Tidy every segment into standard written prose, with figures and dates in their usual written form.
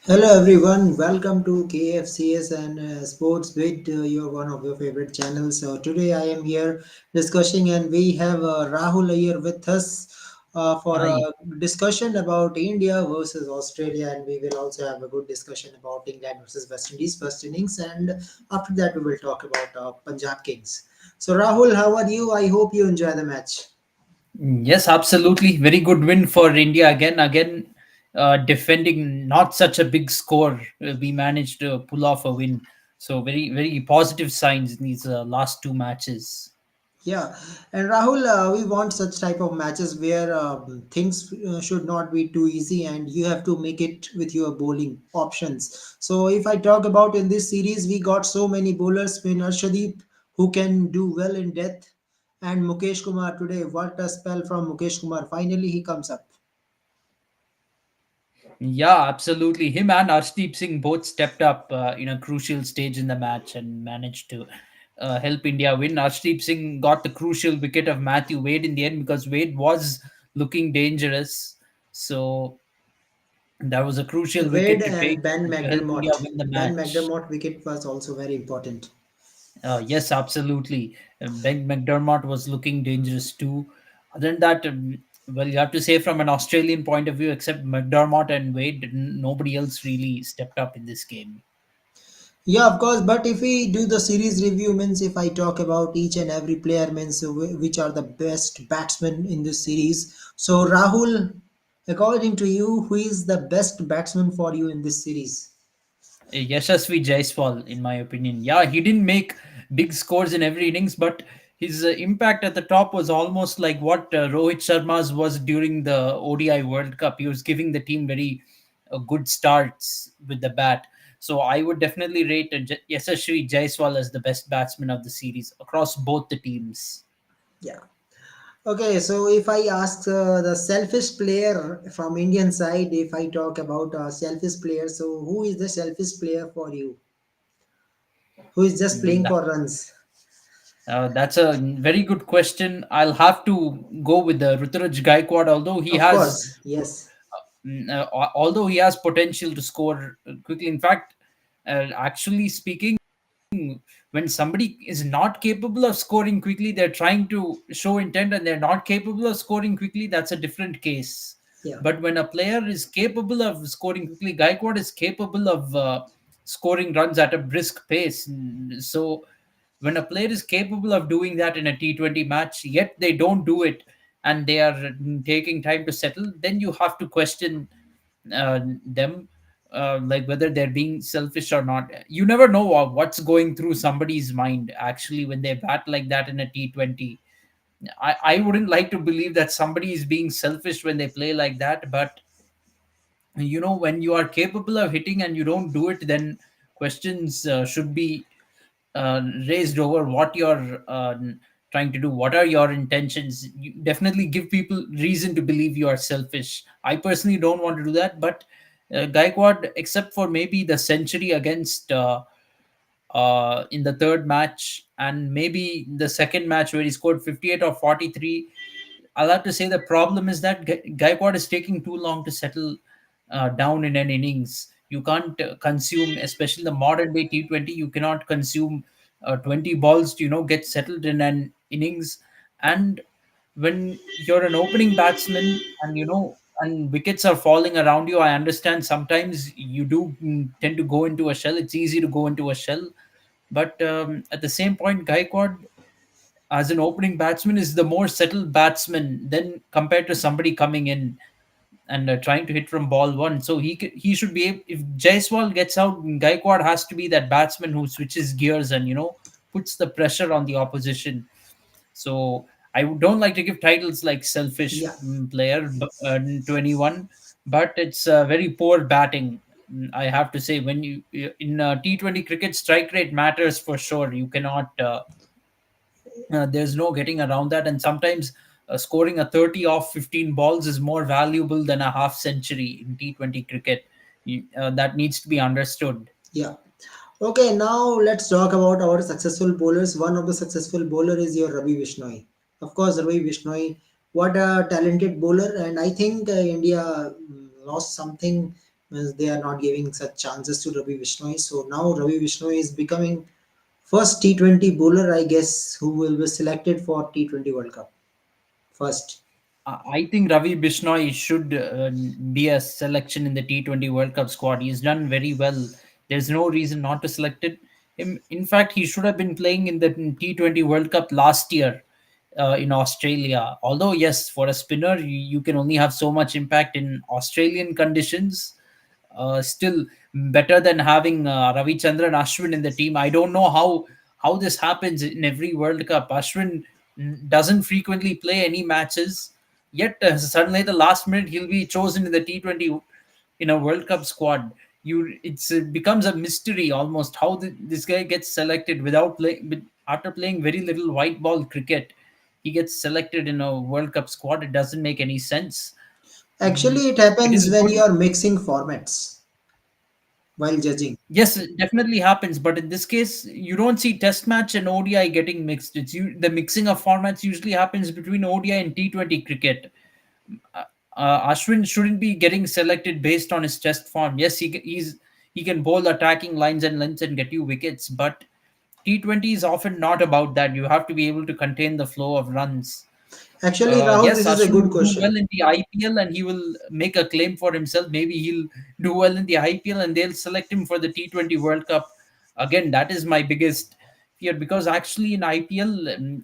Hello everyone, welcome to KFCS and Sports with your one of your favorite channels. So today I am here discussing and we have Rahul here with us for a Hi. discussion about India versus Australia, and we will also have a good discussion about England versus West Indies first innings, and after that we will talk about Punjab Kings. So Rahul, how are you? I hope you enjoy the match. Yes, absolutely. Very good win for India again, defending not such a big score. We managed to pull off a win. So very positive signs in these last two matches. Yeah, and Rahul, we want such type of matches where things should not be too easy, and you have to make it with your bowling options. So, if I talk about in this series, we got so many bowlers: Spin Arshdeep, who can do well in death, and Mukesh Kumar today. What a spell from Mukesh Kumar! Finally, he comes up. Yeah, absolutely. Him and Arshdeep Singh both stepped up in a crucial stage in the match and managed to help India win. Arshdeep Singh got the crucial wicket of Matthew Wade in the end because Wade was looking dangerous. So that was a crucial Wade wicket to and take Ben to help India McDermott. win the Ben match. McDermott wicket was also very important. Yes, absolutely. Ben McDermott was looking dangerous too. Other than that, well, you have to say from an Australian point of view, except McDermott and Wade, nobody else really stepped up in this game. Yeah, of course. But if we do the series review, means if I talk about each and every player, means which are the best batsmen in this series. So Rahul, according to you, who is the best batsman for you in this series? Yashasvi Jaiswal, in my opinion. Yeah, he didn't make big scores in every innings, but his impact at the top was almost like what Rohit Sharma's was during the ODI World Cup. He was giving the team very good starts with the bat. So I would definitely rate Yashasvi Jaiswal as the best batsman of the series across both the teams. Yeah. Okay, so if I ask the selfish player from Indian side, if I talk about selfish player, so who is the selfish player for you? Who is just playing Mm, for runs? That's a very good question. I'll have to go with the Ruturaj Gaikwad, although he Of has course, yes. although he has potential to score quickly. In fact, actually speaking, when somebody is not capable of scoring quickly, they're trying to show intent and they're not capable of scoring quickly, that's a different case. Yeah. But when a player is capable of scoring quickly, Gaikwad is capable of scoring runs at a brisk pace. So when a player is capable of doing that in a T20 match, yet they don't do it and they are taking time to settle, then you have to question them, like whether they're being selfish or not. You never know what's going through somebody's mind actually when they bat like that in a T20. I wouldn't like to believe that somebody is being selfish when they play like that, but when you are capable of hitting and you don't do it, then questions should be raised over what you're trying to do. What are your intentions? You definitely give people reason to believe you are selfish. I personally don't want to do that, but Gaikwad, except for maybe the century against in the third match and maybe the second match where he scored 58 or 43, I'll have to say the problem is that Gaikwad is taking too long to settle down in an innings. You can't consume, especially the modern day T20, you cannot consume 20 balls to, get settled in an innings. And when you're an opening batsman and, and wickets are falling around you, I understand sometimes you do tend to go into a shell. It's easy to go into a shell. But at the same point, Gaikwad as an opening batsman is the more settled batsman than compared to somebody coming in and trying to hit from ball one. So he should be able, if Jaiswal gets out, Gaikwad has to be that batsman who switches gears and puts the pressure on the opposition. So don't like to give titles like selfish Yeah. player to anyone, but it's very poor batting. I have to say, when in T20 cricket, strike rate matters for sure. You cannot. There's no getting around that. And sometimes scoring a 30 off 15 balls is more valuable than a half century in T20 cricket. That needs to be understood. Yeah. Okay, now let's talk about our successful bowlers. One of the successful bowler is your Ravi Bishnoi. Of course, Ravi Bishnoi, what a talented bowler, and I think India lost something means they are not giving such chances to Ravi Bishnoi. So now Ravi Bishnoi is becoming first T20 bowler, I guess, who will be selected for T20 World Cup first. I think Ravi Bishnoi should be a selection in the T20 World Cup squad. He's done very well. There's no reason not to select it. Him, in fact, he should have been playing in the T20 World Cup last year in Australia. Although, yes, for a spinner, you can only have so much impact in Australian conditions. Still better than having Ravi Chandran Ashwin in the team. I don't know how this happens in every World Cup. Ashwin doesn't frequently play any matches, yet suddenly at the last minute he'll be chosen in the T20 in a World Cup squad. It becomes a mystery almost how this guy gets selected without playing after playing very little white ball cricket. He gets selected in a World Cup squad. It doesn't make any sense. Mm, Actually, it It happens is when you good. are mixing formats while judging. Yes, it definitely happens, but in this case, you don't see Test match and ODI getting mixed. The mixing of formats usually happens between ODI and T20 cricket. Uh, Ashwin shouldn't be getting selected based on his Test form. Yes, he can bowl attacking lines and lengths and get you wickets, but T20 is often not about that. You have to be able to contain the flow of runs. Actually, Rahul, Yes, this is a Ashwin good will do well question. in the IPL and he will make a claim for himself. Maybe he'll do well in the IPL and they'll select him for the T20 World Cup. Again, that is my biggest fear because actually in IPL,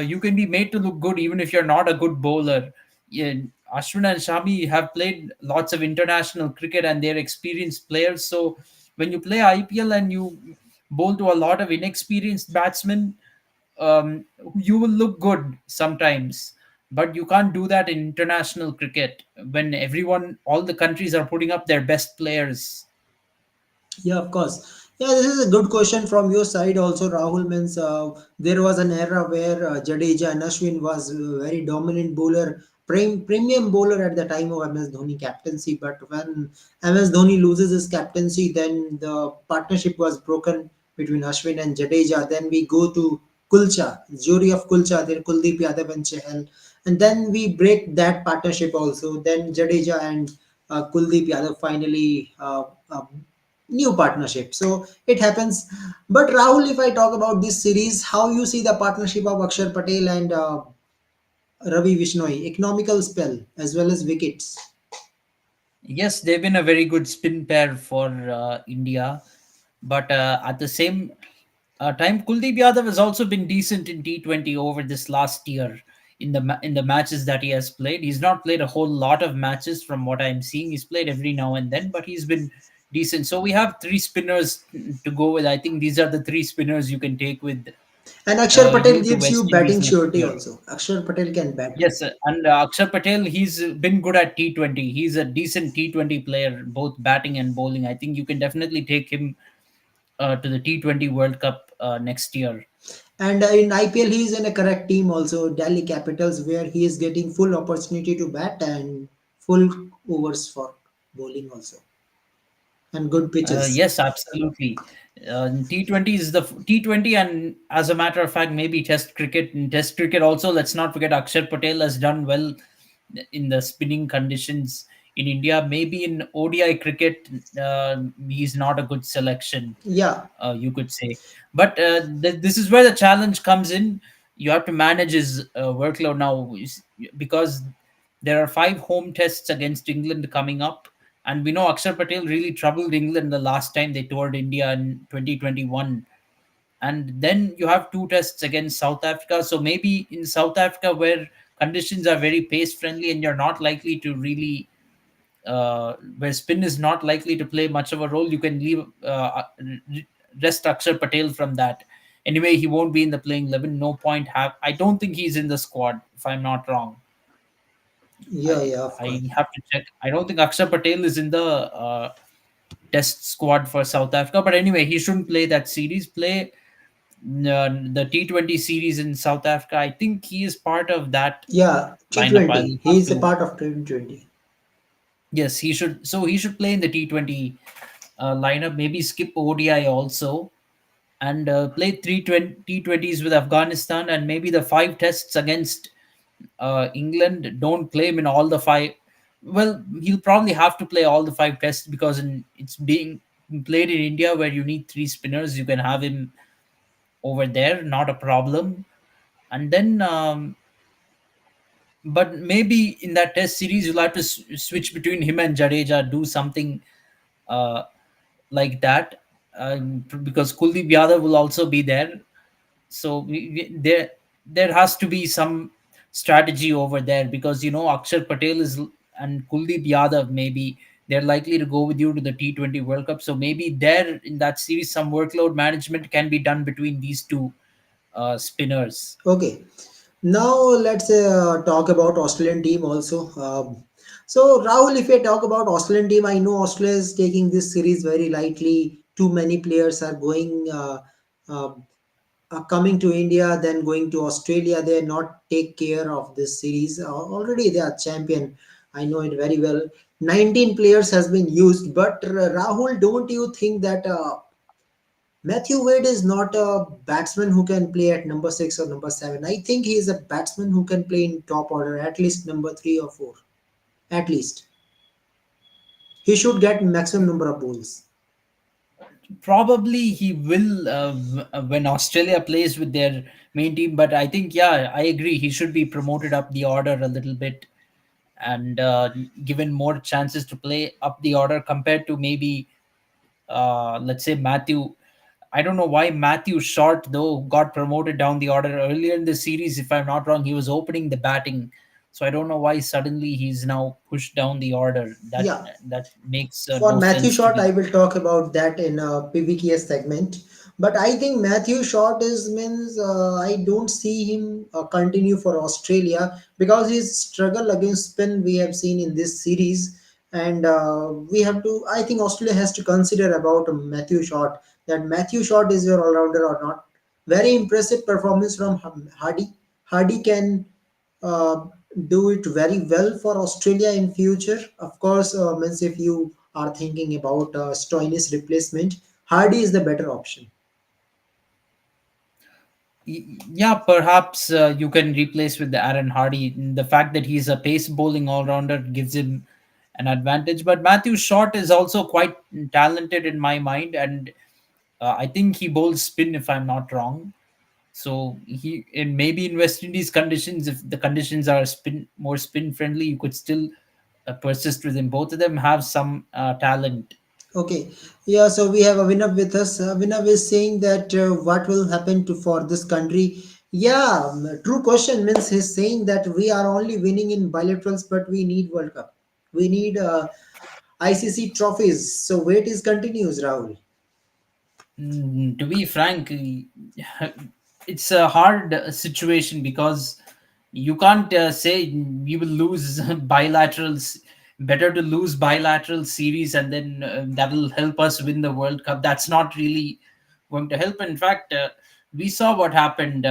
you can be made to look good even if you're not a good bowler. Yeah, Ashwin and Shami have played lots of international cricket and they're experienced players. So when you play IPL and you bowl to a lot of inexperienced batsmen, you will look good sometimes, but you can't do that in international cricket when all the countries are putting up their best players. Yeah, of course. Yeah, this is a good question from your side also, Rahul. Means there was an era where Jadeja and Ashwin was very dominant bowler, premium bowler at the time of MS Dhoni captaincy. But when MS Dhoni loses his captaincy, then the partnership was broken between Ashwin and Jadeja. Then we go to Kulcha, jury of Kulcha, then Kuldeep Yadav and Chahal. And then we break that partnership also. Then Jadeja and Kuldeep Yadav finally new partnership. So it happens. But Rahul, if I talk about this series, how you see the partnership of Akshar Patel and Ravi Vishnoi, economical spell as well as wickets. Yes, they've been a very good spin pair for India, but at the same time, Kuldeep Yadav has also been decent in T20 over this last year in the matches that he has played. He's not played a whole lot of matches from what I'm seeing. He's played every now and then, but he's been decent. So we have three spinners to go with. I think these are the three spinners you can take with And Akshar Patel you to gives you West Indies batting next surety year. also. Akshar Patel can bat. Yes, and Akshar Patel, he's been good at T20. He's a decent T20 player, both batting and bowling. I think you can definitely take him to the T20 World Cup next year. And in IPL, he is in a correct team also, Delhi Capitals, where he is getting full opportunity to bat and full overs for bowling also, and good pitches. Yes, absolutely. T20 is the T20, and as a matter of fact, maybe Test cricket. In Test cricket, also, let's not forget Akshar Patel has done well in the spinning conditions in India. Maybe in ODI cricket, he's not a good selection, Yeah, you could say. But this is where the challenge comes in. You have to manage his workload now because there are five home tests against England coming up. And we know Akshar Patel really troubled England the last time they toured India in 2021. And then you have two tests against South Africa. So maybe in South Africa, where conditions are very pace friendly and you're not likely to really where spin is not likely to play much of a role, you can leave rest Akshar Patel from that. Anyway, he won't be in the playing 11. No point have. I don't think he's in the squad. If I'm not wrong, yeah, I yeah, of course. I have to check. I don't think Akshar Patel is in the test squad for South Africa. But anyway, he shouldn't play that series. Play the T20 series in South Africa. I think he is part of that Yeah, lineup. I'll T20. He have is a to. part of T20. Yes, he should. So he should play in the T20 lineup. Maybe skip ODI also and play three T20s with Afghanistan and maybe the five tests against England. Don't play him in all the five. Well, he'll probably have to play all the five tests because it's being played in India where you need three spinners. You can have him over there, not a problem. And then, but maybe in that test series, you'll have to switch between him and Jadeja, do something uh, like that, because Kuldeep Yadav will also be there. So there has to be some strategy over there because Akshar Patel is and Kuldeep Yadav, maybe they're likely to go with you to the T20 World Cup. So maybe there in that series some workload management can be done between these two spinners. Okay. Now let's talk about Australian team also. So Rahul, if I talk about Australian team, I know Australia is taking this series very lightly. Too many players are going uh, coming to India, then going to Australia. They not take care of this series. Already they are champion. I know it very well. 19 players has been used, but Rahul, don't you think that Matthew Wade is not a batsman who can play at number 6 or number 7? I think he is a batsman who can play in top order, at least number 3 or 4. At least he should get maximum number of balls. Probably he will when Australia plays with their main team. But I think, yeah, I agree. He should be promoted up the order a little bit and given more chances to play up the order compared to maybe, let's say, Matthew. I don't know why Matthew Short though got promoted down the order earlier in the series. If I'm not wrong, he was opening the batting, so I don't know why suddenly he's now pushed down the order. Yeah, That makes for no Matthew sense to Short, I me. will talk about that in a PBKS segment. But I think Matthew Short is means I don't see him continue for Australia because his struggle against spin we have seen in this series, and we have to. I think Australia has to consider about Matthew Short, that Matthew Short is your all rounder or not. Very impressive performance from Hardy. Hardy can uh, do it very well for Australia in future. Of course, means if you are thinking about Stoinis replacement, Hardy is the better option. Yeah, perhaps you can replace with the Aaron Hardy. The fact that he's a pace bowling all rounder gives him an advantage. But Matthew Short is also quite talented in my mind, and I think he bowls spin if I'm not wrong. So he in maybe in West Indies conditions, if the conditions are spin friendly, you could still persist with him. Both of them have some talent. Okay, yeah. So we have Avinav with us. Avinav is saying that what will happen to for this country? Yeah, true question means he's saying that we are only winning in bilaterals, but we need World Cup. We need ICC trophies. So wait is continues, Rahul. To be frank, it's a hard situation because you can't say we will lose bilaterals. Better to lose bilateral series and then that will help us win the World Cup. That's not really going to help. In fact, we saw what happened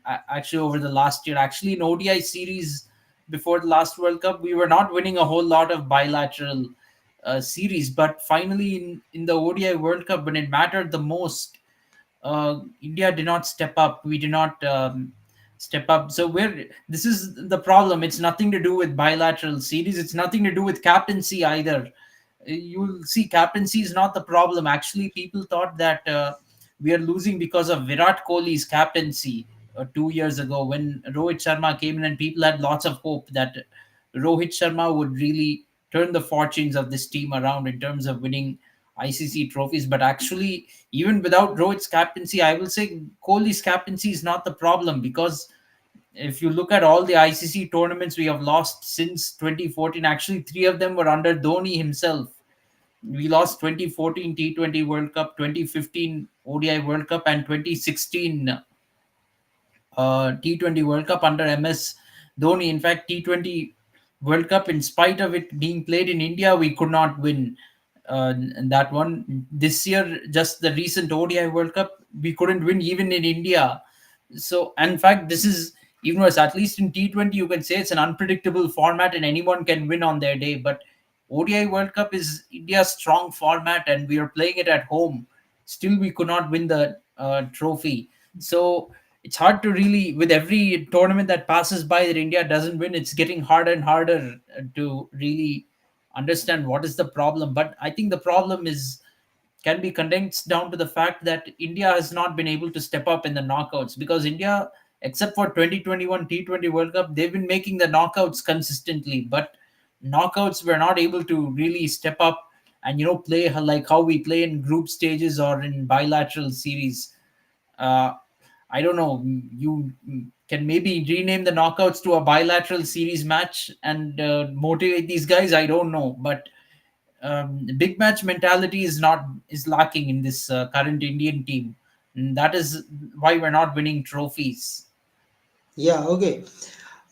actually over the last year. Actually, in ODI series before the last World Cup, we were not winning a whole lot of bilateral series. But finally, in the ODI World Cup, when it mattered the most, India did not step up. We did not step up. So this is the problem. It's nothing to do with bilateral series. It's nothing to do with captaincy either. You'll see captaincy is not the problem. Actually, people thought that we are losing because of Virat Kohli's captaincy 2 years ago when Rohit Sharma came in, and people had lots of hope that Rohit Sharma would really turn the fortunes of this team around in terms of winning ICC trophies. But actually, even without Rohit's captaincy, I will say Kohli's captaincy is not the problem because if you look at all the ICC tournaments we have lost since 2014, actually three of them were under Dhoni himself. We lost 2014 T20 World Cup, 2015 ODI World Cup, and 2016 T20 World Cup under MS Dhoni. In fact, T20 World Cup, in spite of it being played in India, we could not win that one. This year, just the recent ODI World Cup, we couldn't win even in India. So, in fact, this is even worse. At least in T20, you can say it's an unpredictable format and anyone can win on their day. But ODI World Cup is India's strong format and we are playing it at home. Still, we could not win the trophy. So, it's hard to really, with every tournament that passes by that India doesn't win, it's getting harder and harder to really understand what is the problem. But I think the problem is can be condensed down to the fact that India has not been able to step up in the knockouts, because India, except for 2021 T20 World Cup, they've been making the knockouts consistently, but knockouts were not able to really step up and play like how we play in group stages or in bilateral series. uh, I don't know. You can maybe rename the knockouts to a bilateral series match and motivate these guys. I don't know, but big match mentality is lacking in this current Indian team. And that is why we're not winning trophies. Yeah, okay.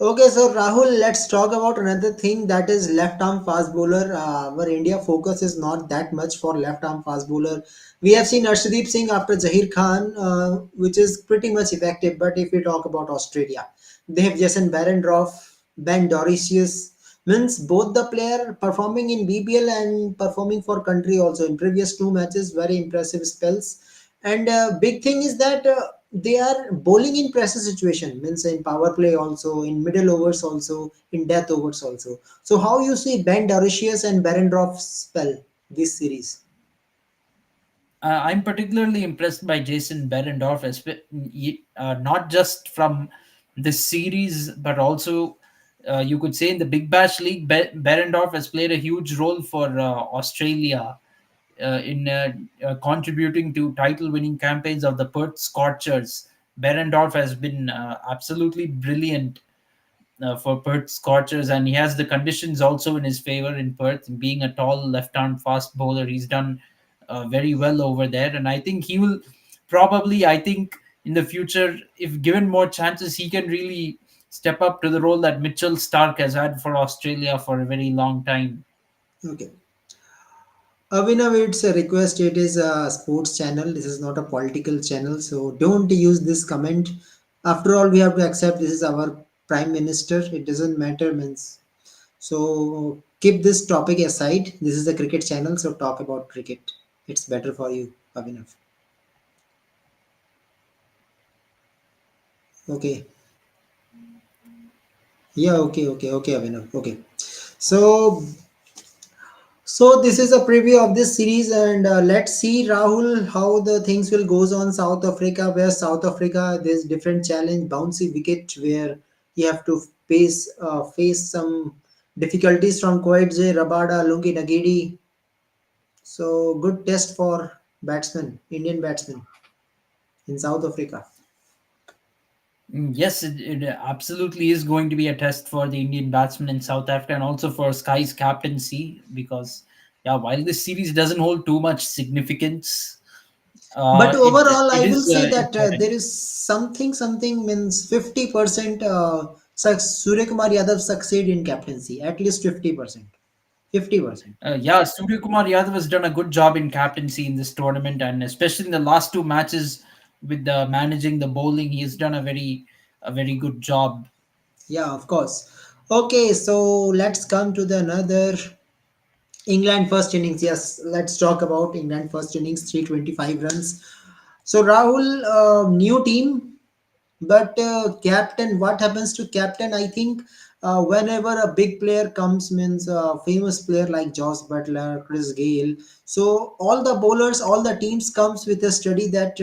Okay, so Rahul, let's talk about another thing, that is left arm fast bowler. Where India focus is not that much for left arm fast bowler. We have seen Arshdeep Singh after Zahir Khan, which is pretty much effective. But if we talk about Australia, they have Jason Barendorf, Ben Doricius, means both the player performing in BBL and performing for country also in previous two matches, very impressive spells. And big thing is that they are bowling in pressure situation, means in power play also, in middle overs also, in death overs also. So how you see Ben Doricius and Barendorf spell this series? I'm particularly impressed by Jason Behrendorff, not just from this series, but also you could say in the Big Bash League, Behrendorff has played a huge role for Australia in contributing to title-winning campaigns of the Perth Scorchers. Behrendorff has been absolutely brilliant for Perth Scorchers, and he has the conditions also in his favor in Perth. Being a tall left-arm fast bowler, he's done very well over there, and I think he will probably. I think in the future, if given more chances, he can really step up to the role that Mitchell Stark has had for Australia for a very long time. Okay. Abhinav, it's a request. It is a sports channel. This is not a political channel. So don't use this comment. After all, we have to accept this is our prime minister. It doesn't matter, means. So keep this topic aside. This is a cricket channel, so talk about cricket. It's better for you, Abhinav. Okay. Yeah, okay, Abhinav. Okay. So this is a preview of this series, and let's see, Rahul, how the things will goes on South Africa. Where South Africa, there's different challenge, bouncy wicket, where you have to face some difficulties from Koetze, Rabada, Lungi Nagidi. So good test for batsmen, Indian batsmen in South Africa. Yes, it absolutely is going to be a test for the Indian batsmen in South Africa and also for Sky's captaincy because, yeah, while this series doesn't hold too much significance, But overall, it I will is say that important. there is something means 50% Surya Kumar Yadav succeed in captaincy, at least 50%. 50%. Yeah, Surya Kumar Yadav has done a good job in captaincy in this tournament, and especially in the last two matches with the managing the bowling, he has done a very good job. Yeah, of course. Okay, so let's come to the another England first innings. Yes, let's talk about England first innings, 325 runs. So Rahul, new team, but captain, what happens to captain? I think whenever a big player comes, means a famous player like Josh Butler, Chris Gale, so all the bowlers, all the teams comes with a study that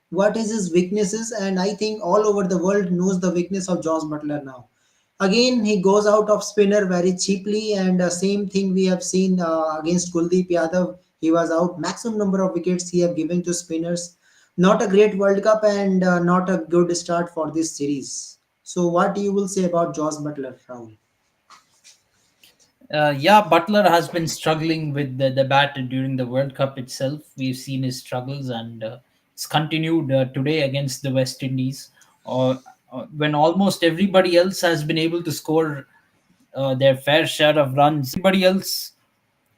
what is his weaknesses, and I think all over the world knows the weakness of Josh Butler now. Again, he goes out of spinner very cheaply, and same thing we have seen against Kuldeep Yadav. He was out maximum number of wickets he have given to spinners. Not a great World Cup, and not a good start for this series. So, what you will say about Josh Butler, Rahul? Yeah, Butler has been struggling with the bat during the World Cup itself. We've seen his struggles, and it's continued today against the West Indies, when almost everybody else has been able to score their fair share of runs. Everybody else,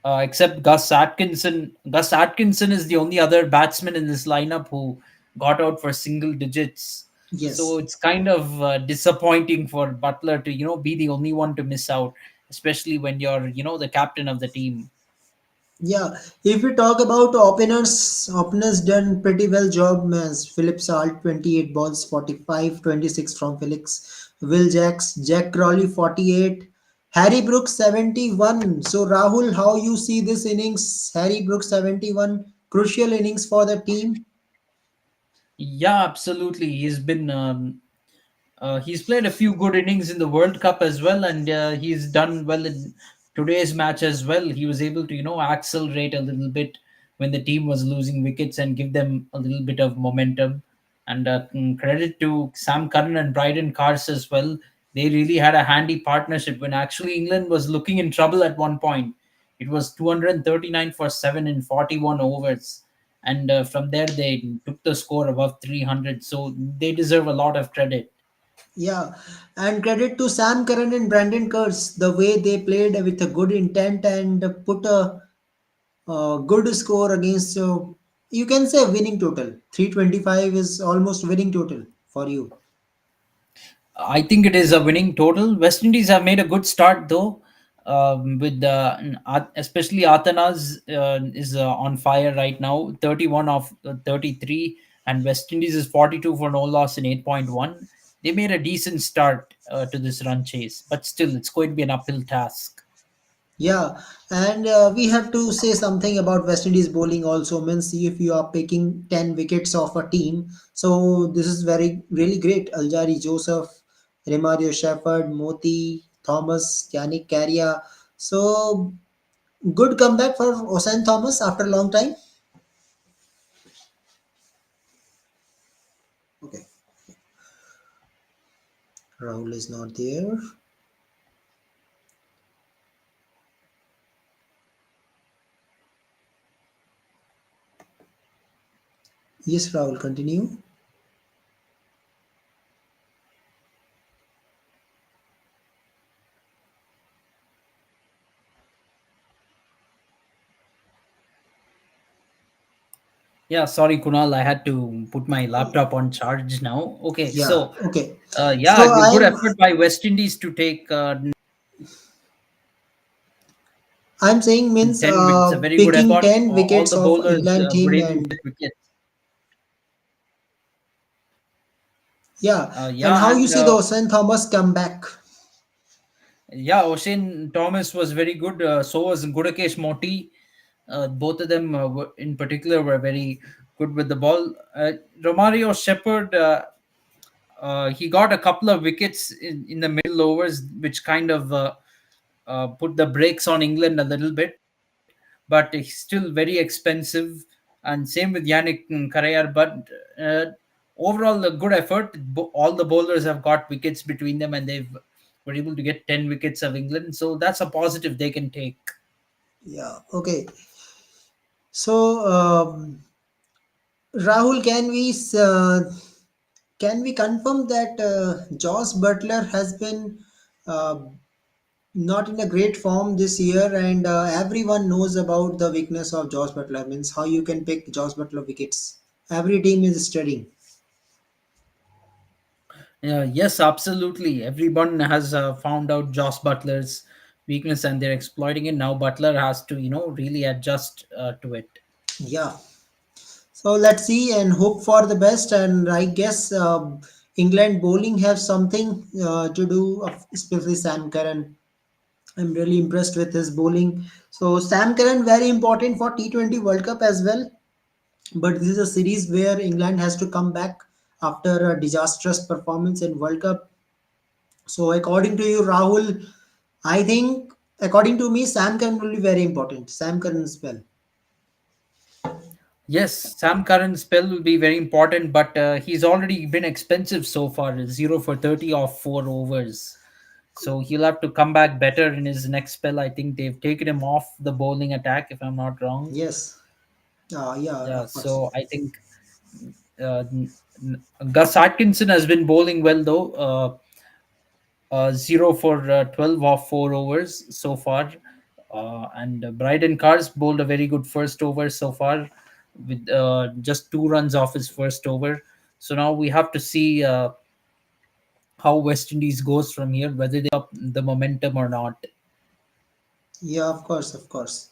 except Gus Atkinson. Gus Atkinson is the only other batsman in this lineup who got out for single digits. So Yes. it's kind of disappointing for Butler to be the only one to miss out, especially when you're the captain of the team. Yeah, if we talk about openers done pretty well job as Philip Salt 28 balls 45 26 from Felix, Will Jacks, Jack Crawley 48, Harry Brooks 71. So Rahul, how you see this innings? Harry Brooks 71, crucial innings for the team. Yeah, absolutely. He's played a few good innings in the World Cup as well, and he's done well in today's match as well. He was able to, accelerate a little bit when the team was losing wickets and give them a little bit of momentum. And credit to Sam Curran and Bryden Cars as well. They really had a handy partnership when actually England was looking in trouble at one point. It was 239 for 7 in 41 overs. And from there, they took the score above 300. So they deserve a lot of credit. Yeah, and credit to Sam Curran and Brandon Kurtz, the way they played with a good intent and put a good score against, you can say winning total. 325 is almost winning total for you. I think it is a winning total. West Indies have made a good start though, with especially Athanas is on fire right now, 31 of 33, and West Indies is 42 for no loss in 8.1. They made a decent start to this run chase, but still, it's going to be an uphill task. Yeah, and we have to say something about West Indies bowling also. Means if you are picking 10 wickets of a team, so this is very really great. Aljari Joseph, Remario Shepherd, Moti, Thomas, Yannick Carrier. So good comeback for Osan Thomas after a long time. Okay, Rahul is not there. Yes, Rahul, continue. Yeah, sorry, Kunal, I had to put my laptop on charge now. Okay, Yeah, so okay. yeah, So good I'm effort by West Indies to take I'm saying means 10 wickets. A very good picking effort. 10 All wickets the of bowlers England were team able to and get wickets. yeah, and Yeah, how you and see the Osan Thomas comeback? yeah, Oshane Thomas was very good. So was Gudakesh Moti. Both of them, in particular, were very good with the ball. Romario Shepherd, he got a couple of wickets in the middle overs, which kind of put the brakes on England a little bit. But he's still very expensive. And same with Yannick Karayar. But overall, a good effort. All the bowlers have got wickets between them, and they've were able to get 10 wickets of England. So that's a positive they can take. Yeah, okay. So Rahul, can we confirm that Josh Butler has been uh, not in a great form this year, and everyone knows about the weakness of Josh Butler. Means how you can pick Josh Butler wickets. Every team is studying. Yes, absolutely. Everyone has found out Joss Butler's weakness and they're exploiting it. Now Butler has to, really adjust to it. Yeah. So let's see and hope for the best. And I guess England bowling have something to do, especially Sam Curran. I'm really impressed with his bowling. So Sam Curran very important for T20 World Cup as well. But this is a series where England has to come back after a disastrous performance in World Cup. So according to you, Rahul, I think according to me, Sam Curran will be very important. Sam Curran as well. Yes, Sam Curran's spell will be very important, but he's already been expensive so far 0 for 30 off 4 overs. So he'll have to come back better in his next spell. I think they've taken him off the bowling attack, if I'm not wrong. Yes. Yeah, Yeah, of course. so I think Gus Atkinson has been bowling well though. 0 for 12 off 4 overs so far. And Bryden Cars bowled a very good first over so far with just 2 runs off his first over. So now we have to see how West Indies goes from here, whether they up the momentum or not. Yeah, of course, of course.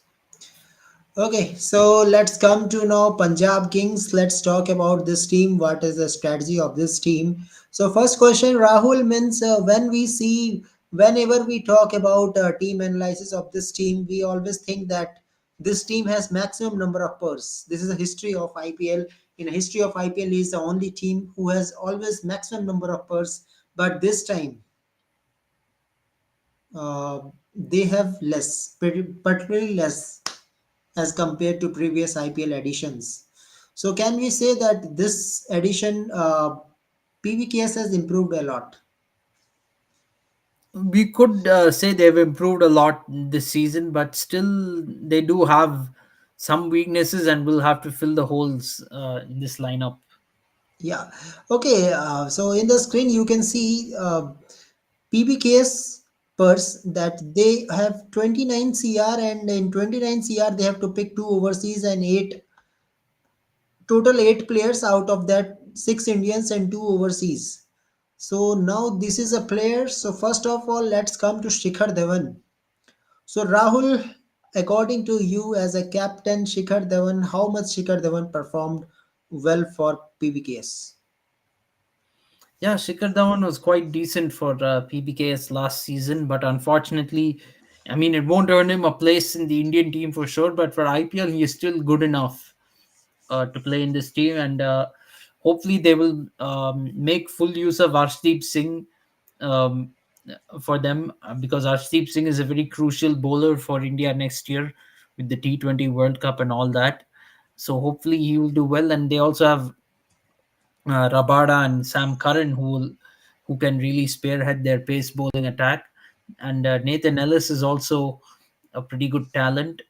Okay, so let's come to now Punjab Kings. Let's talk about this team. What is the strategy of this team? So first question, Rahul, means whenever we talk about team analysis of this team, we always think that this team has maximum number of purse. This is a history of IPL. In a history of IPL, he is the only team who has always maximum number of purse. But this time, uh, they have less, particularly less as compared to previous IPL editions. So can we say that this edition PBKS has improved a lot? We could say they've improved a lot this season, but still they do have some weaknesses and will have to fill the holes in this lineup. Yeah. Okay. So in the screen you can see PBKS purse that they have 29 CR, and in 29 CR they have to pick two overseas and eight players, out of that six Indians and two overseas. So now this is a player. So first of all, let's come to Shikhar Dhawan. So Rahul, according to you as a captain, Shikhar Dhawan, how much Shikhar Dhawan performed well for PBKS? Yeah, Shikhar Dhawan was quite decent for PBKS last season, but unfortunately, I mean, it won't earn him a place in the Indian team for sure. But for IPL, he is still good enough to play in this team, and hopefully they will make full use of Arshdeep Singh um, for them, because Arshdeep Singh is a very crucial bowler for India next year with the T20 World Cup and all that. So hopefully he will do well, and they also have Rabada and Sam Curran who can really spearhead their pace bowling attack, and Nathan Ellis is also a pretty good talent.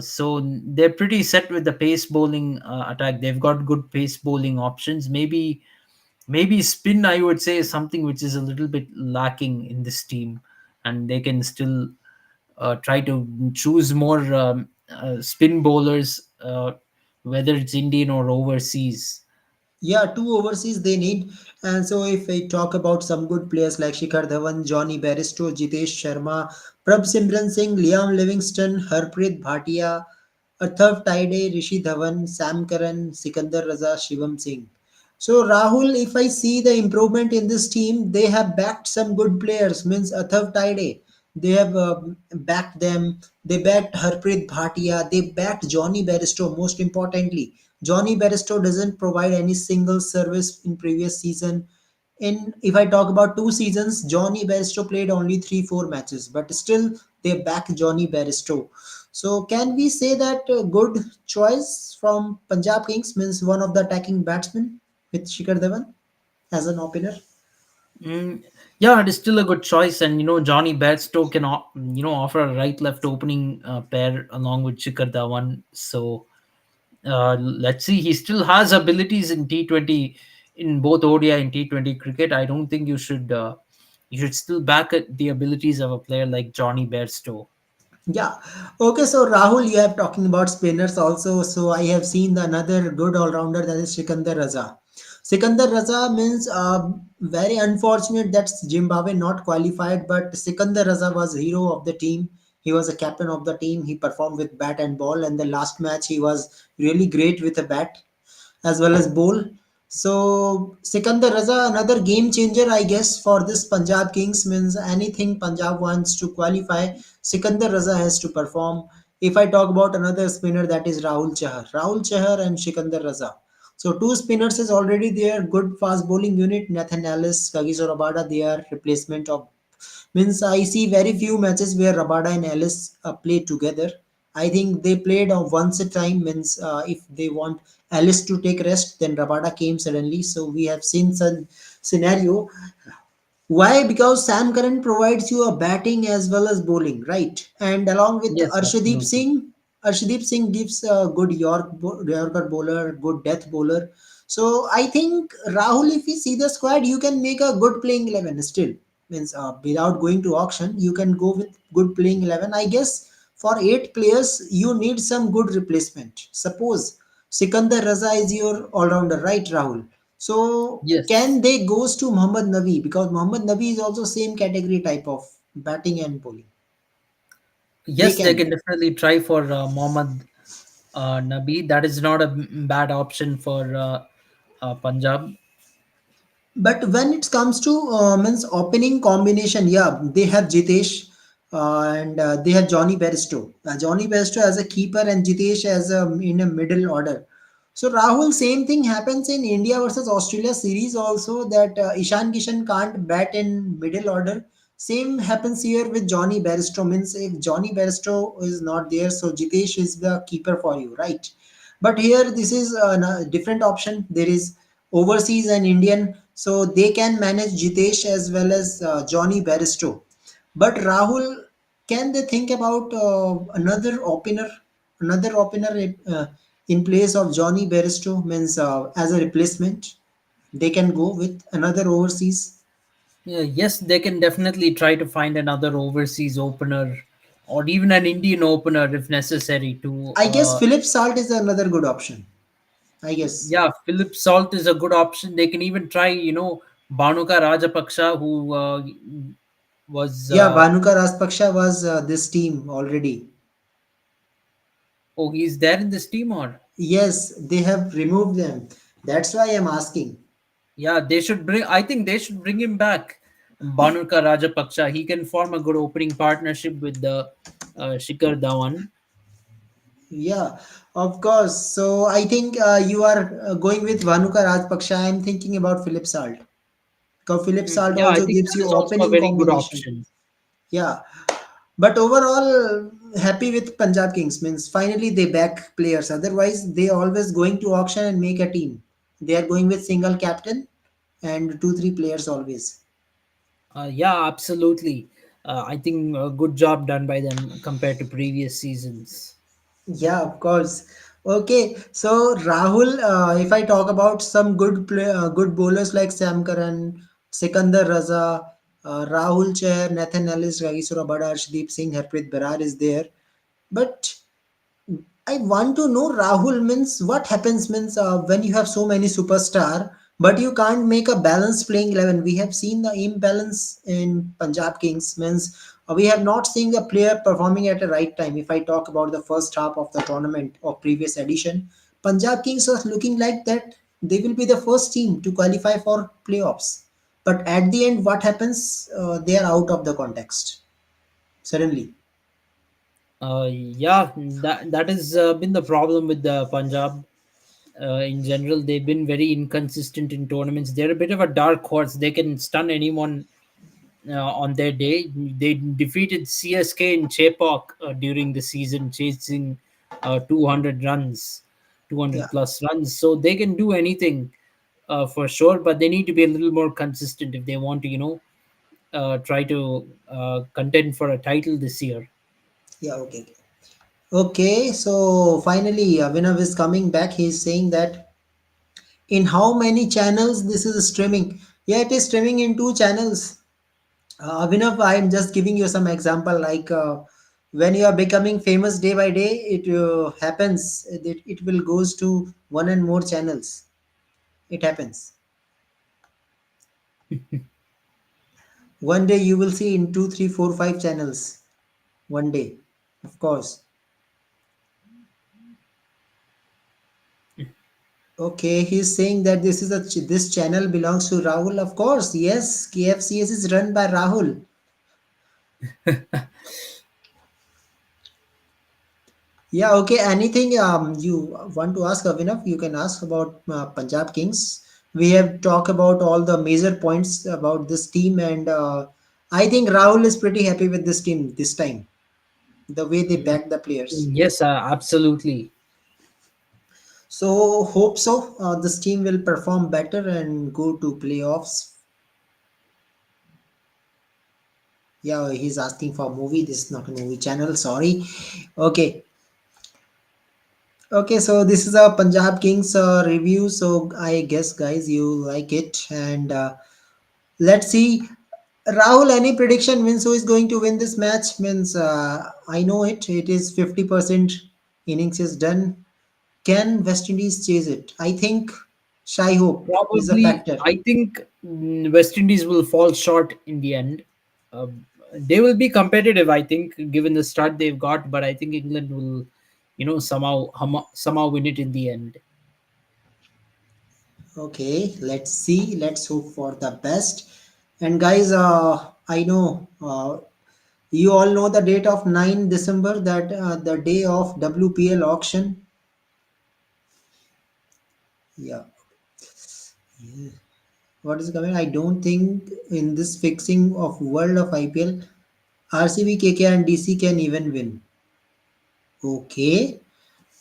So they're pretty set with the pace bowling attack. They've got good pace bowling options. Maybe spin, I would say, is something which is a little bit lacking in this team, and they can still try to choose more spin bowlers, whether it's Indian or overseas. Yeah, two overseas they need. And so if I talk about some good players like Shikhar Dhawan, Johnny Bairstow, Jitesh Sharma, Prabh Simran Singh, Liam Livingston, Harpreet Bhatia, Athav Taide, Rishi Dhawan, Sam Karan, Sikandar Raza, Shivam Singh. So Rahul, if I see the improvement in this team, they have backed some good players. Means Athav Taide, they have backed them. They backed Harpreet Bhatia. They backed Johnny Bairstow. Most importantly, Johnny Bairstow doesn't provide any single service in previous season. In if I talk about two seasons, Johnny Bairstow played only 3-4 matches, but still they back Johnny Bairstow. So can we say that good choice from Punjab Kings, means one of the attacking batsmen with Shikhar Dhawan as an opener? Mm, yeah, it is still a good choice, and Johnny Bairstow can offer a right-left opening pair along with Shikhar Dhawan. So let's see. He still has abilities in T20, in both ODI and T20 cricket. I don't think you should still back the abilities of a player like Johnny Bairstow. Yeah. Okay, so Rahul, you have talking about spinners also. So I have seen the another good all-rounder, that is Sikandar Raza. Sikandar Raza means very unfortunate that Zimbabwe not qualified, but Sikandar Raza was hero of the team. He was a captain of the team. He performed with bat and ball, and the last match he was really great with a bat as well as bowl. So Sikandar Raza, another game changer, I guess, for this Punjab Kings. Means anything Punjab wants to qualify, Sikandar Raza has to perform. If I talk about another spinner, that is Rahul Chahar and Sikandar Raza. So two spinners is already there. Good fast bowling unit. Nathan Ellis, Kagiso Rabada, they are replacement of. Means I see very few matches where Rabada and Ellis play together. I think they played once a time. Means if they want Ellis to take rest, then Rabada came suddenly. So we have seen some scenario. Why? Because Sam Curran provides you a batting as well as bowling, right? And along with Yes, absolutely. Arshdeep Singh gives a good Yorker bowler, good death bowler. So I think Rahul, if you see the squad, you can make a good playing 11 still. Means without going to auction, you can go with good playing 11. I guess for eight players, you need some good replacement. Suppose Sikandar Raza is your all rounder, right, Rahul? So Yes. can they goes to Muhammad Nabi, because Muhammad Nabi is also same category type of batting and bowling. They Yes, they can. can definitely try for Mohammad Nabi. That is not a bad option for Punjab. But when it comes to means opening combination, yeah, they have Jitesh and they have Johnny Bairstow. Johnny Bairstow as a keeper and Jitesh as a in a middle order. So Rahul, same thing happens in India versus Australia series also that Ishan Kishan can't bat in middle order. Same happens here with Johnny Bairstow. Means if Johnny Bairstow is not there, so Jitesh is the keeper for you, right? But here this is a different option. There is overseas and Indian, so they can manage Jitesh as well as Johnny Bairstow. But Rahul, can they think about another opener in place of Johnny Bairstow means as a replacement? They can go with another overseas. Yeah, yes, they can definitely try to find another overseas opener or even an Indian opener if necessary to I guess Philip Salt is another good option. I guess. yeah, Philip Salt is a good option. They can even try, Bhanuka Rajapaksha, who was Yeah, Bhanuka Rajpaksha was this team already. oh, he's there in this team, or Yes, they have removed them. That's why I'm asking. yeah, they should bring. I think they should bring him back, Bhanuka Rajapaksha. He can form a good opening partnership with the Shikhar Dhawan. Yeah, of course. So I think you are going with Vanuka Rajpaksha. I'm thinking about Philip Salt. Because Philip Salt Yeah, I also think gives that you is also a opening very good combination. option. Yeah. But overall, happy with Punjab Kings means finally they back players. Otherwise, they always going to auction and make a team. They are going with single captain and two, three players always. Yeah, absolutely. I think a good job done by them compared to previous seasons. Yeah, of course. Okay, so Rahul, if I talk about some good bowlers like Sam Curran, Sikandar Raza, Rahul Chair, Nathan Ellis, Ragisura Bada, Arshdeep Singh, Harpreet Barar is there. But I want to know Rahul means what happens means when you have so many superstar, but you can't make a balanced playing 11. We have seen the imbalance in Punjab Kings means we have not seen the player performing at the right time. If I talk about the first half of the tournament of previous edition, Punjab Kings was looking like that they will be the first team to qualify for playoffs. But at the end, what happens? They are out of the context suddenly. Yeah, that has been the problem with the Punjab. In general, they've been very inconsistent in tournaments. They're a bit of a dark horse. They can stun anyone on their day. They defeated CSK in Chepauk during the season, chasing 200 runs, Yeah. 200 plus runs. So they can do anything for sure, but they need to be a little more consistent if they want to, try to contend for a title this year. Yeah. Okay. Okay, so finally, Avinav is coming back. He's saying that in how many channels this is streaming? Yeah, it is streaming in two channels. Avinav, I'm just giving you some example. Like when you are becoming famous day by day, it happens. It will goes to one and more channels. It happens. One day you will see in two, three, four, five channels. One day, of course. Okay, he's saying that this channel belongs to Rahul. Of course, yes, KFCS is run by Rahul. Yeah, okay. Anything you want to ask Avinav, you can ask about Punjab Kings. We have talked about all the major points about this team, and I think Rahul is pretty happy with this team this time. The way they Mm, back the players. yes, absolutely. So hope so. This team will perform better and go to playoffs. Yeah, he's asking for a movie. This is not a movie channel. Sorry. Okay. Okay, so this is a Punjab Kings review. So I guess, guys, you like it. And let's see. Rahul, any prediction means who is going to win this match? Means I know it. It is 50% innings is done. Can West Indies chase it? I think Shy Hope is a Probably, factor. I think West Indies will fall short in the end. Uh, They will be competitive, I think, given the start they've got. But I think England will, somehow win it in the end. Okay, let's see. Let's hope for the best. And guys, I know you all know the date of 9 December, that the day of WPL auction. Yeah, what is coming? I don't think in this fixing of world of IPL, RCB, KK, and DC can even win. Okay,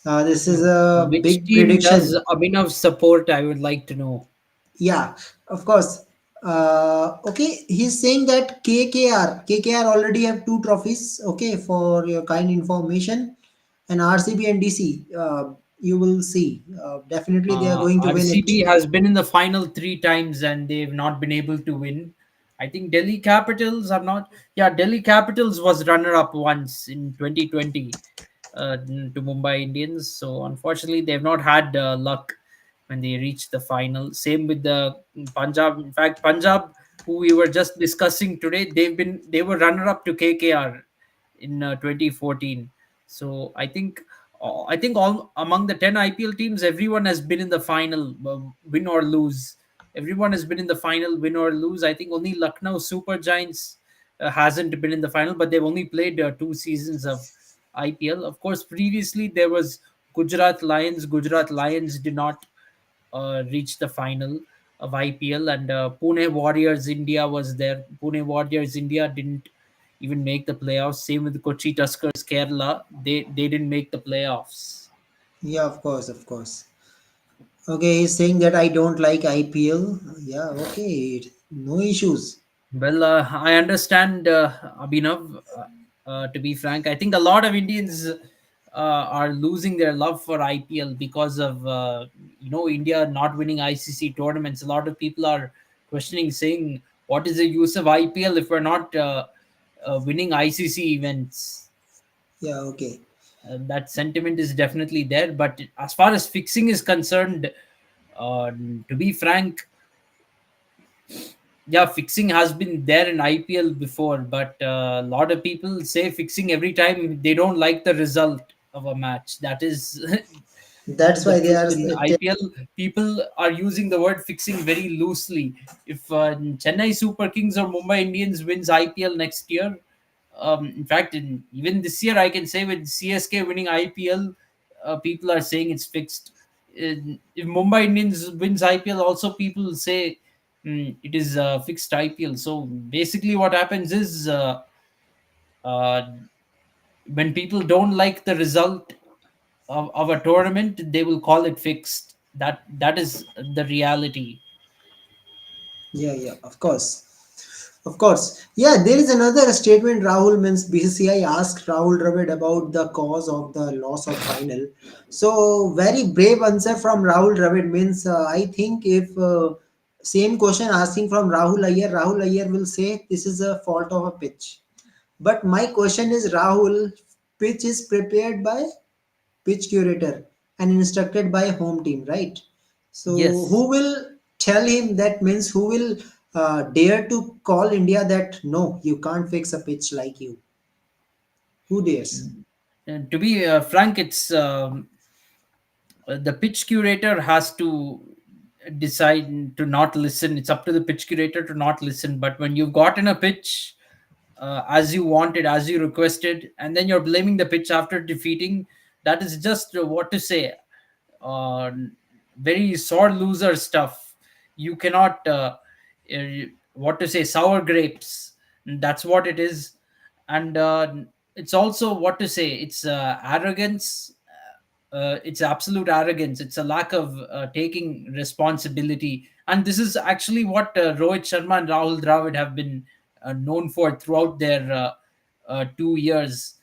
this is a Which big team does prediction. Abhinav support? I would like to know. Yeah, of course. Okay, he's saying that KKR already have two trophies. Okay, for your kind information, and RCB and DC. You will see. Definitely, they are going to win it. RCB has been in the final three times and they've not been able to win. I think Delhi Capitals are not. Yeah, Delhi Capitals was runner up once in 2020 to Mumbai Indians. So unfortunately, they've not had luck when they reached the final. Same with the Punjab. In fact, Punjab, who we were just discussing today, they were runner up to KKR in 2014. So I think all among the 10 IPL teams, everyone has been in the final, win or lose. Everyone has been in the final, win or lose. I think only Lucknow Super Giants hasn't been in the final, but they've only played two seasons of IPL. Of course, previously there was Gujarat Lions. Gujarat Lions did not reach the final of IPL, and Pune Warriors India was there. Pune Warriors India didn't even make the playoffs. Same with Kochi Tuskers Kerala. They didn't make the playoffs. Yeah, of course, of course. Okay, he's saying that I don't like IPL. Yeah, okay, no issues. Well, I understand, Abhinav. To be frank, I think a lot of Indians are losing their love for IPL because of India not winning ICC tournaments. A lot of people are questioning, saying, "What is the use of IPL if we're not winning ICC events?" Yeah, okay. That sentiment is definitely there. But as far as fixing is concerned, to be frank, yeah, fixing has been there in IPL before, but a lot of people say fixing every time they don't like the result of a match. That is That's the why they truth. are. In IPL, people are using the word fixing very loosely. If Chennai Super Kings or Mumbai Indians wins IPL next year, in fact, even this year, I can say with CSK winning IPL, people are saying it's fixed. If Mumbai Indians wins IPL, also people say it is fixed IPL. So basically, what happens is uh, when people don't like the result of a tournament, they will call it fixed. That is the reality. Yeah, yeah, of course. Of course. Yeah, there is another statement Rahul means BCCI asked Rahul Dravid about the cause of the loss of final. So, very brave answer from Rahul Dravid means I think if same question asking from Rahul Iyer will say this is a fault of a pitch. But my question is Rahul, pitch is prepared by pitch curator and instructed by home team, right? So Yes. who will tell him, that means who will dare to call India that no, you can't fix a pitch like you? Who dares? And to be frank, it's the pitch curator has to decide to not listen. It's up to the pitch curator to not listen. But when you've gotten a pitch as you wanted, as you requested, and then you're blaming the pitch after defeating, that is just what to say, uh, very sore loser stuff. You cannot, uh, what to say, sour grapes. That's what it is. And it's also what to say, it's arrogance. It's absolute arrogance. It's a lack of taking responsibility. And this is actually what Rohit Sharma and Rahul Dravid have been known for throughout their 2 years.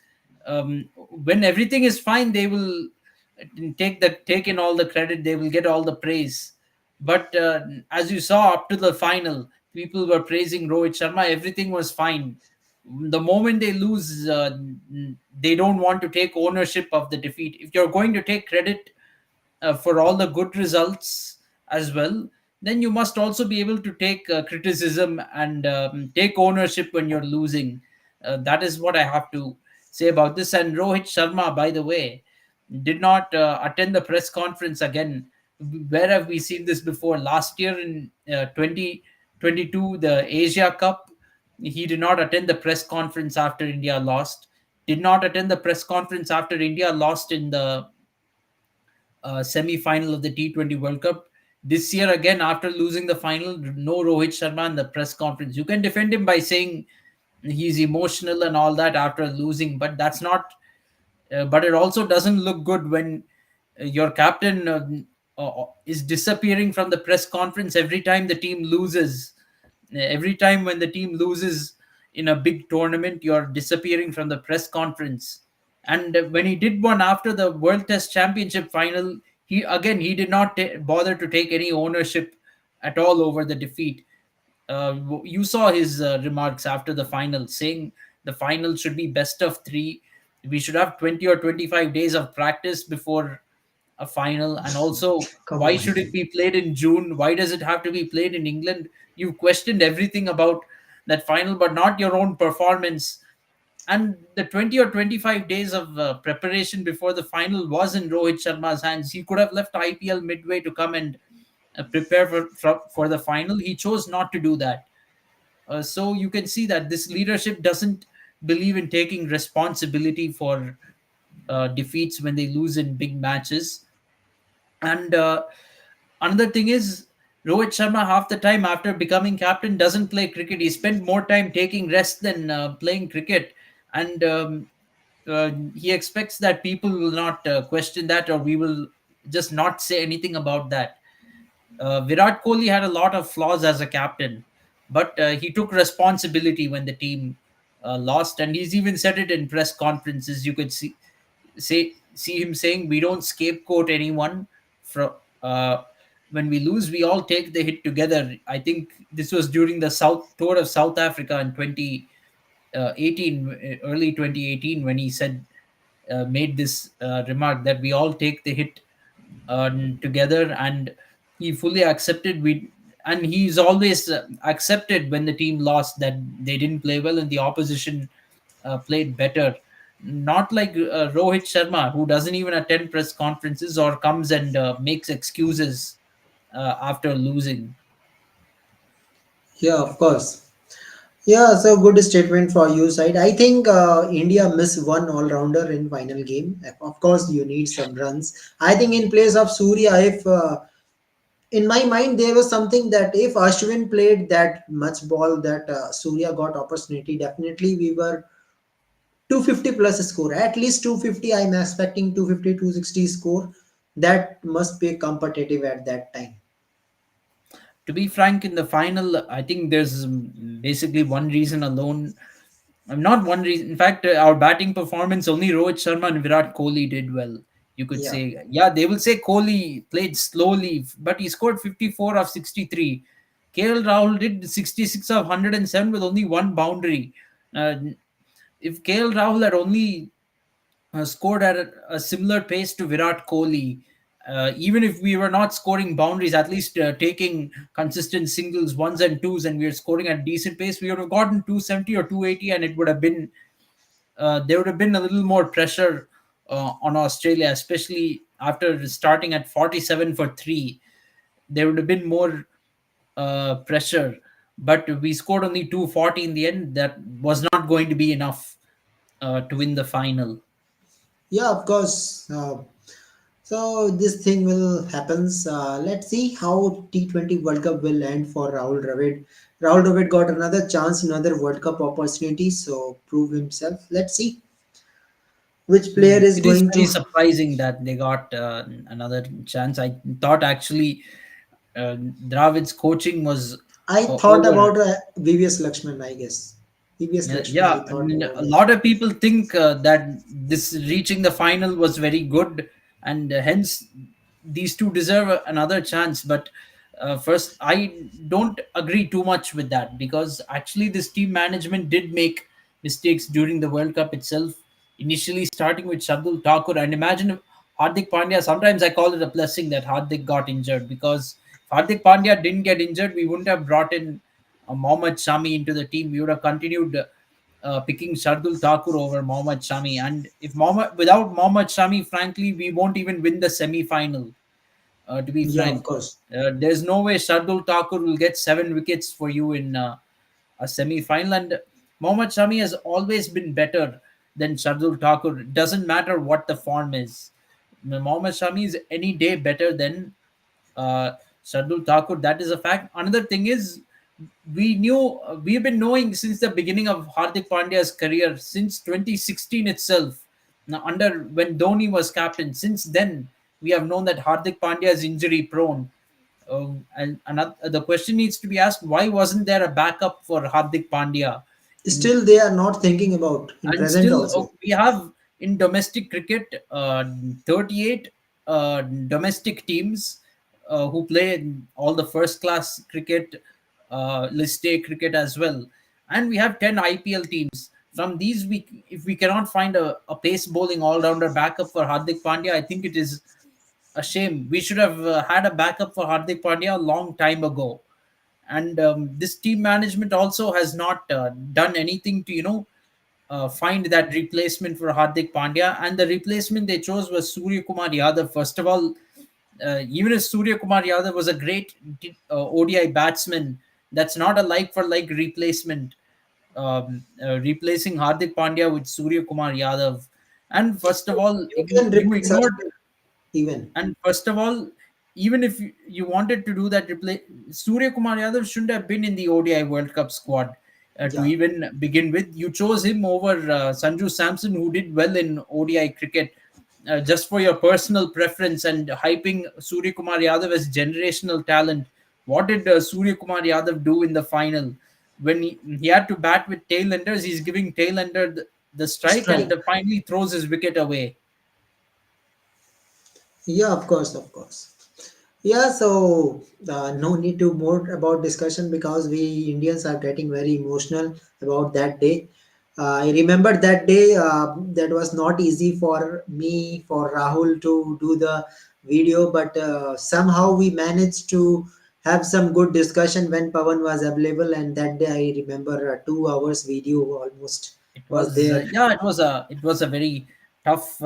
When everything is fine, they will take in all the credit. They will get all the praise. But as you saw up to the final, people were praising Rohit Sharma. Everything was fine. The moment they lose, they don't want to take ownership of the defeat. If you're going to take credit for all the good results as well, then you must also be able to take criticism and take ownership when you're losing. That is what I have to say about this. And Rohit Sharma, by the way, did not attend the press conference again. Where have we seen this before? Last year in 2022, the Asia Cup, he did not attend the press conference after India lost. Did not attend the press conference after India lost in the semi-final of the T20 World Cup. This year again, after losing the final, no Rohit Sharma in the press conference. You can defend him by saying he's emotional and all that after losing, but that's not. But it also doesn't look good when your captain is disappearing from the press conference every time the team loses. Every time when the team loses in a big tournament, you're disappearing from the press conference. And when he did one after the World Test Championship final, he did not bother to take any ownership at all over the defeat. You saw his remarks after the final, saying the final should be best of three. We should have 20 or 25 days of practice before a final. And also, Come why on. should it be played in June? Why does it have to be played in England? You've questioned everything about that final, but not your own performance. And the 20 or 25 days of preparation before the final was in Rohit Sharma's hands. He could have left IPL midway to come and prepare for the final. He chose not to do that. So you can see that this leadership doesn't believe in taking responsibility for defeats when they lose in big matches. And another thing is, Rohit Sharma, half the time after becoming captain, doesn't play cricket. He spent more time taking rest than playing cricket. And he expects that people will not question that, or we will just not say anything about that. Virat Kohli had a lot of flaws as a captain, but he took responsibility when the team lost, and he's even said it in press conferences. You could see him saying, "We don't scapegoat anyone. From when we lose, we all take the hit together." I think this was during the South tour of South Africa in 2018, early 2018, when he said made this remark that we all take the hit together, and he fully accepted we and he's always accepted when the team lost that they didn't play well and the opposition played better. Not like Rohit Sharma, who doesn't even attend press conferences or comes and makes excuses after losing. Yeah, of course. Yeah, so good statement for you side. I think India miss one all-rounder in final game. Of course, you need some runs. I think in place of Surya, if in my mind there was something that if Ashwin played that much ball that Surya got opportunity, definitely we were 250 plus score. At least 250. I'm expecting 250, 260 score. That must be competitive at that time. To be frank, in the final, I think there's basically one reason alone. Not one reason. In fact, our batting performance, only Rohit Sharma and Virat Kohli did well. You could Yeah. say, yeah, they will say Kohli played slowly, but he scored 54 of 63. KL Rahul did 66 of 107 with only one boundary. Uh, if KL Rahul had only scored at a similar pace to Virat Kohli, even if we were not scoring boundaries, at least taking consistent singles, ones and twos, and we were scoring at decent pace, we would have gotten 270 or 280, and it would have been there would have been a little more pressure on Australia, especially after starting at 47 for three. There would have been more pressure, but we scored only 240 in the end. That was not going to be enough to win the final. Yeah, of course. So this thing will happens. Let's see how T20 World Cup will end for Rahul Dravid. Rahul Dravid got another chance, another World Cup opportunity, so prove himself. Let's see which player is It is going very to. surprising that they got another chance. I thought actually Dravid's coaching was I thought over. about VVS Lakshman, I guess. VVS Lakshman, I Yeah, thought about a it. lot of people think that this reaching the final was very good, and hence these two deserve another chance. But first, I don't agree too much with that, because actually this team management did make mistakes during the World Cup itself. Initially, starting with Shardul Thakur, and imagine if Hardik Pandya. Sometimes I call it a blessing that Hardik got injured, because if Hardik Pandya didn't get injured, we wouldn't have brought in Mohammad Shami into the team. We would have continued picking Shardul Thakur over Mohammad Shami. And if without Mohammad Shami, frankly, we won't even win the semi final, to be Yeah, of frank. course. There's no way Shardul Thakur will get 7 wickets for you in a semi final. And Mohammad Shami has always been better than Shardul Thakur. It doesn't matter what the form is. Mohammad Shami is any day better than uh, Shardul Thakur. That is a fact. Another thing is, we've been knowing since the beginning of Hardik Pandya's career, since 2016 itself, now under when Dhoni was captain. Since then, we have known that Hardik Pandya is injury prone. And the question needs to be asked: why wasn't there a backup for Hardik Pandya? Still, they are not thinking about in And present still, also. we have in domestic cricket 38 domestic teams who play in all the first class cricket, list A cricket as well, and we have 10 IPL teams. From these, we if we cannot find a pace bowling all-rounder backup for Hardik Pandya, I think it is a shame. We should have had a backup for Hardik Pandya a long time ago. And this team management also has not done anything to find that replacement for Hardik Pandya. And the replacement they chose was Surya Kumar Yadav. First of all, even if Surya Kumar Yadav was a great ODI batsman, that's not a like for like replacement. Replacing Hardik Pandya with Surya Kumar Yadav. And first of all, You can you replace ignored Hardik even. and first of all, even if you wanted to do that, Surya Kumar Yadav shouldn't have been in the ODI World Cup squad to Yeah, even begin with. You chose him over Sanju Samson, who did well in ODI cricket, just for your personal preference and hyping Surya Kumar Yadav as generational talent. What did Surya Kumar Yadav do in the final? When he had to bat with tailenders, he's giving tailender the strike and strike. finally throws his wicket away. Yeah, of course, of course. Yeah, so no need to more about discussion because we Indians are getting very emotional about that day. I remember that day. That was not easy for me, for Rahul to do the video, but somehow we managed to have some good discussion when Pawan was available. And that day, I remember 2 hours video almost It was was there. yeah, it was a very tough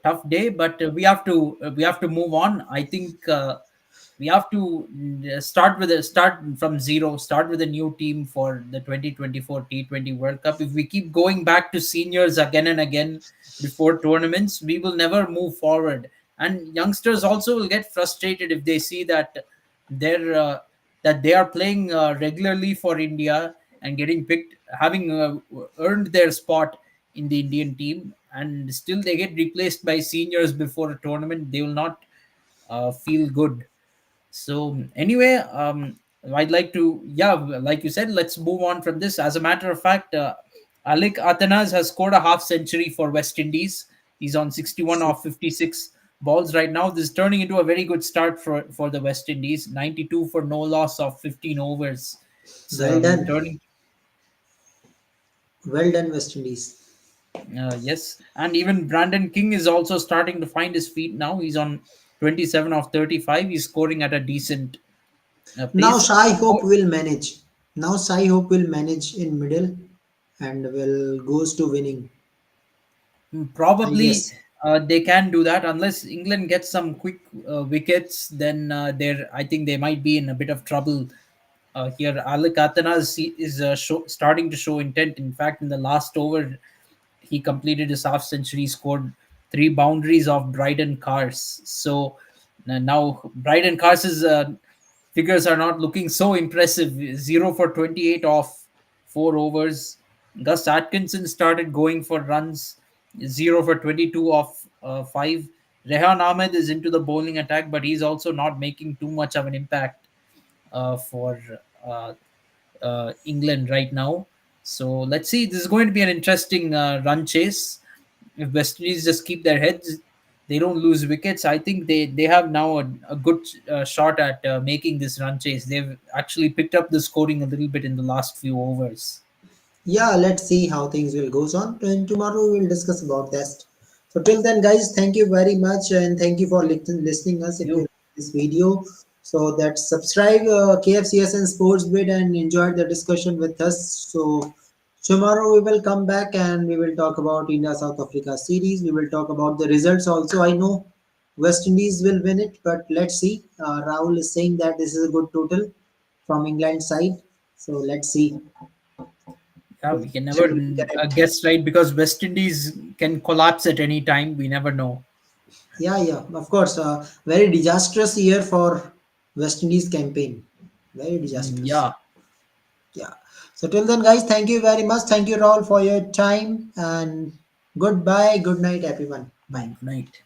tough day, but we have to move on. I think we have to start from zero, start with a new team for the 2024 T20 World Cup. If we keep going back to seniors again and again before tournaments, we will never move forward. And youngsters also will get frustrated if they see they're uh, that they are playing regularly for India and getting picked, having earned their spot in the Indian team, and still they get replaced by seniors before a tournament. They will not feel good. So anyway, I'd like to, yeah, like you said, let's move on from this. As a matter of fact, Alik Atanas has scored a half century for West Indies. He's on 61 So off 56 balls right now. This is turning into a very good start for the West Indies. 92 for no loss of 15 overs. It's well done, turning. well done, West Indies. Yes, and even Brandon King is also starting to find his feet now. He's on 27 of 35. He's scoring at a decent Now pace. Sai Hope will manage. Now Sai Hope will manage in middle and will goes to winning. I Probably guess. they can do that unless England gets some quick wickets. Then I think they might be in a bit of trouble here. Alec Atanas is starting to show intent. In fact, in the last over, he completed his half century, scored 3 boundaries of Bryden Cars. So now Bryden Cars' figures are not looking so impressive. 0 for 28 off 4 overs. Gus Atkinson started going for runs. 0 for 22 off 5. Rehan Ahmed is into the bowling attack, but he's also not making too much of an impact for uh, England right now. So let's see. This is going to be an interesting run chase. If West Indies just keep their heads, they don't lose wickets. I think they have now a good shot at making this run chase. They've actually picked up the scoring a little bit in the last few overs. Yeah, let's see how things will goes on. And tomorrow we will discuss about that. So till then, guys, thank you very much and thank you for listening us. If you You like this video, so that subscribe KFCS and Sports Bit and enjoy the discussion with us. So Tomorrow we will come back and we will talk about India South Africa series. We will talk about the results also. I know West Indies will win it, but let's see. Rahul is saying that this is a good total from England side. So let's see Yeah, if we can it never will be correct. guess right because West Indies can collapse at any time. We never know. Yeah, yeah, of course. Very disastrous year for West Indies campaign. Very disastrous. Yeah. Yeah. So till then, guys, thank you very much. Thank you, Rahul, for your time and goodbye. Good night, everyone. Bye. Good night.